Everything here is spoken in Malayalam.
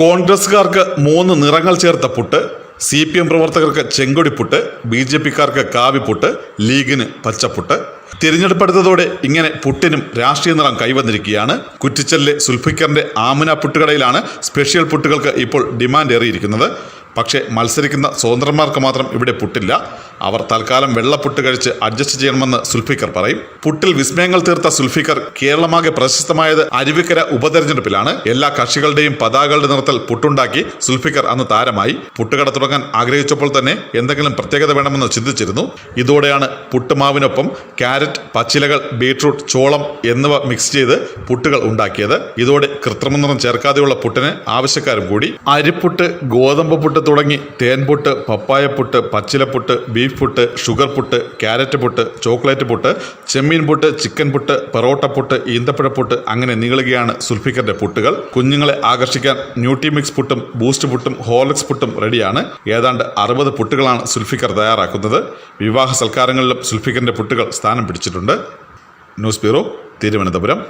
കോൺഗ്രസുകാർക്ക് 3 നിറങ്ങൾ ചേർത്ത പുട്ട്, CPM പ്രവർത്തകർക്ക് ചെങ്കൊടിപ്പുട്ട്, BJPക്കാർക്ക് കാവിപ്പുട്ട്, ലീഗിന് പച്ചപ്പുട്ട്. തിരഞ്ഞെടുപ്പെടുത്തതോടെ ഇങ്ങനെ പുട്ടിനും രാഷ്ട്രീയ നിറം കൈവന്നിരിക്കുകയാണ്. കുറ്റിച്ചലിലെ സുൽഫിക്കറിന്റെ ആമുന പുട്ടുകടയിലാണ് സ്പെഷ്യൽ പുട്ടുകൾക്ക് ഇപ്പോൾ ഡിമാൻഡ് ഏറിയിരിക്കുന്നത്. പക്ഷേ മത്സരിക്കുന്ന സ്വതന്ത്രന്മാർക്ക് മാത്രം ഇവിടെ പുട്ടില്ല. അവർ തൽക്കാലം വെള്ളപ്പുട്ട് കഴിച്ച് അഡ്ജസ്റ്റ് ചെയ്യണമെന്ന് സുൽഫിക്കർ പറയും. പുട്ടിൽ വിസ്മയങ്ങൾ തീർത്ത സുൽഫിക്കർ കേരളമാകെ പ്രശസ്തമായത് അരുവിക്കര ഉപതെരഞ്ഞെടുപ്പിലാണ്. എല്ലാ കക്ഷികളുടെയും പതാകകളുടെ നിറത്തിൽ പുട്ടുണ്ടാക്കി സുൽഫിക്കർ അന്ന് താരമായി. പുട്ടുകട തുടങ്ങാൻ ആഗ്രഹിച്ചപ്പോൾ തന്നെ എന്തെങ്കിലും പ്രത്യേകത വേണമെന്ന് ചിന്തിച്ചിരുന്നു. ഇതോടെയാണ് പുട്ടുമാവിനൊപ്പം ക്യാരറ്റ്, പച്ചിലകൾ, ബീട്രൂട്ട്, ചോളം എന്നിവ മിക്സ് ചെയ്ത് പുട്ടുകൾ ഉണ്ടാക്കിയത്. ഇതോടെ കൃത്രിമ നിറം ചേർക്കാതെയുള്ള പുട്ടിന് ആവശ്യക്കാരും കൂടി. അരിപ്പുട്ട്, ഗോതമ്പ് പുട്ട് തുടങ്ങി തേൻപുട്ട്, പപ്പായപ്പുട്ട്, പച്ചിലപ്പുട്ട്, beef puttu, sugar puttu, carrot puttu, chocolate puttu, ചെമ്മീൻ പുട്ട്, ചിക്കൻ പുട്ട്, പെറോട്ട പുട്ട്, ഈന്തപ്പഴപ്പുട്ട്, അങ്ങനെ നീളുകയാണ് സുൽഫിക്കറിന്റെ പുട്ടുകൾ. കുഞ്ഞുങ്ങളെ ആകർഷിക്കാൻ ന്യൂട്രിമിക്സ് പുട്ടും ബൂസ്റ്റ് പുട്ടും ഹോർലിക്സ് പുട്ടും റെഡിയാണ്. ഏതാണ്ട് 60 പുട്ടുകളാണ് സുൽഫിക്കർ തയ്യാറാക്കുന്നത്. വിവാഹ സൽക്കാരങ്ങളിലും സുൽഫിക്കറിന്റെ പുട്ടുകൾ സ്ഥാനം പിടിച്ചിട്ടുണ്ട്. News bureau, Thiruvananthapuram.